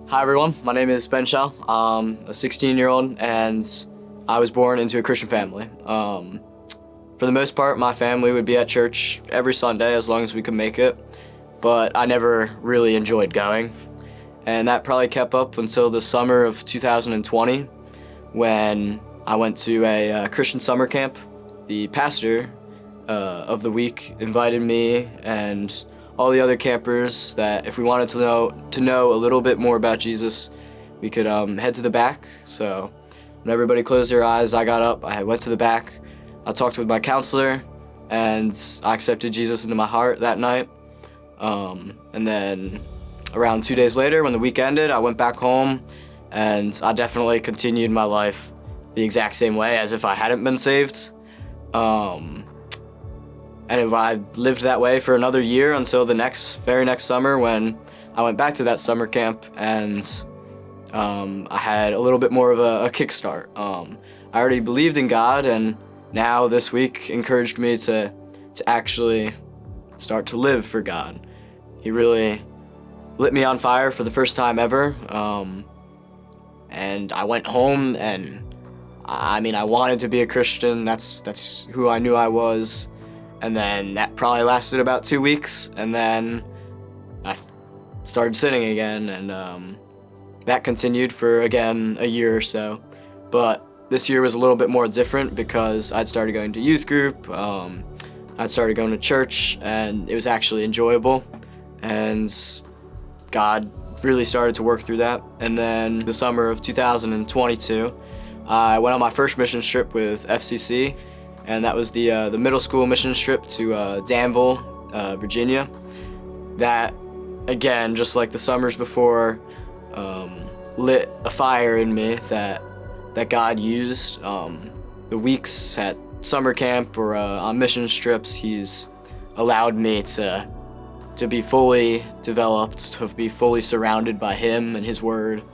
Hi everyone, my name is Ben Shaw. I'm a 16-year-old and I was born into a Christian family. For the most part, my family would be at church every Sunday as long as we could make it, but I never really enjoyed going. And that probably kept up until the summer of 2020 when I went to a Christian summer camp. The pastor of the week invited me and all the other campers that if we wanted to know a little bit more about Jesus, we could head to the back. So when everybody closed their eyes, I got up, I went to the back, I talked with my counselor, and I accepted Jesus into my heart that night. And then around 2 days later, when the week ended, I went back home, and I definitely continued my life the exact same way as if I hadn't been saved. And if I lived that way for another year until the very next summer when I went back to that summer camp and I had a little bit more of a kickstart. I already believed in God, and now this week encouraged me to actually start to live for God. He really lit me on fire for the first time ever. And I went home and I wanted to be a Christian. That's who I knew I was. And then that probably lasted about 2 weeks, and then I started sinning again, and that continued for, again, a year or so. But this year was a little bit more different because I'd started going to youth group, I'd started going to church, and it was actually enjoyable, and God really started to work through that. And then the summer of 2022, I went on my first mission trip with FCC, and that was the middle school mission trip to Danville, Virginia. That, again, just like the summers before, lit a fire in me that God used. The weeks at summer camp or on mission trips, He's allowed me to be fully developed, to be fully surrounded by Him and His Word.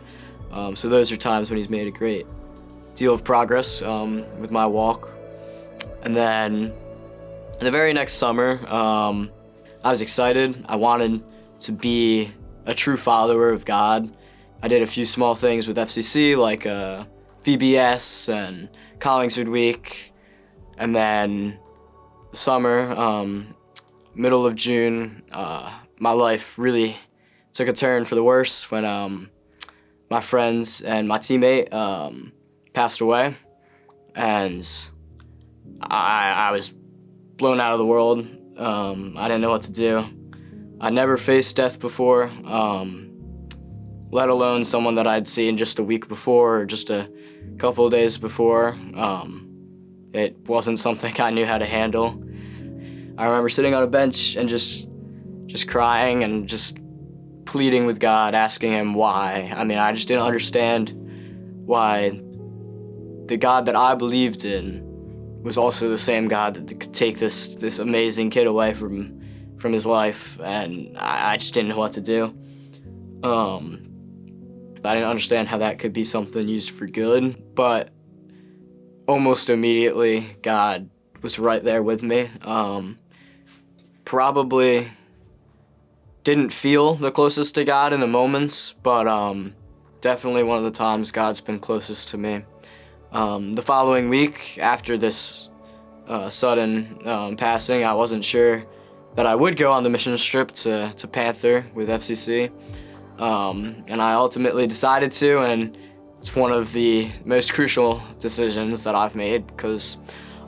So those are times when He's made a great deal of progress with my walk. And then the very next summer, I was excited. I wanted to be a true follower of God. I did a few small things with FCC, like VBS and Collingswood Week. And then summer, middle of June, my life really took a turn for the worse when my friends and my teammate passed away. And I was blown out of the world. I didn't know what to do. I never faced death before, let alone someone that I'd seen just a week before or just a couple of days before. It wasn't something I knew how to handle. I remember sitting on a bench and just crying and just pleading with God, asking Him why. I just didn't understand why the God that I believed in was also the same God that could take this amazing kid away from his life, and I just didn't know what to do. I didn't understand how that could be something used for good, but almost immediately God was right there with me. Probably didn't feel the closest to God in the moments, but definitely one of the times God's been closest to me. The following week, after this sudden passing, I wasn't sure that I would go on the mission trip to Panther with FCC, and I ultimately decided to, and it's one of the most crucial decisions that I've made, because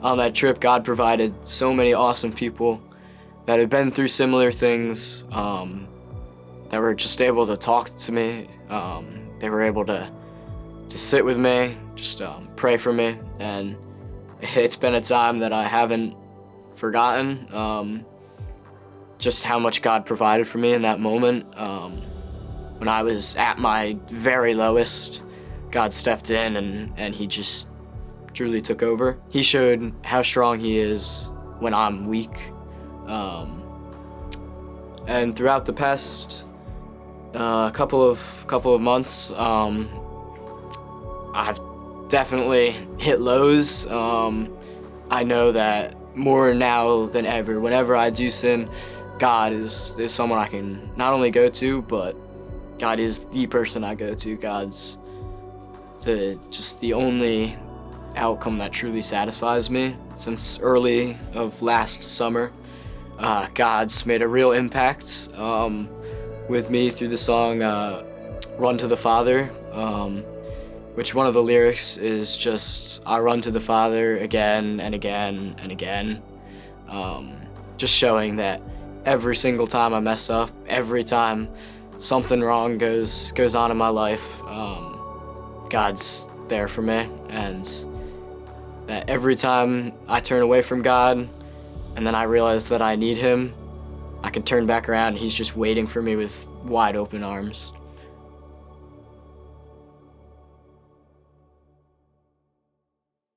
on that trip, God provided so many awesome people that had been through similar things, that were just able to talk to me. They were able to sit with me, just pray for me, and it's been a time that I haven't forgotten, just how much God provided for me in that moment. When I was at my very lowest, God stepped in and He just truly took over. He showed how strong He is when I'm weak. And throughout the past couple of months, I've definitely hit lows. I know that more now than ever, whenever I do sin, God is someone I can not only go to, but God is the person I go to. God's just the only outcome that truly satisfies me. Since early of last summer, God's made a real impact with me through the song Run to the Father, which one of the lyrics is just, I run to the Father again and again and again. Just showing that every single time I mess up, every time something wrong goes on in my life, God's there for me, and that every time I turn away from God and then I realize that I need him, I can turn back around and he's just waiting for me with wide open arms.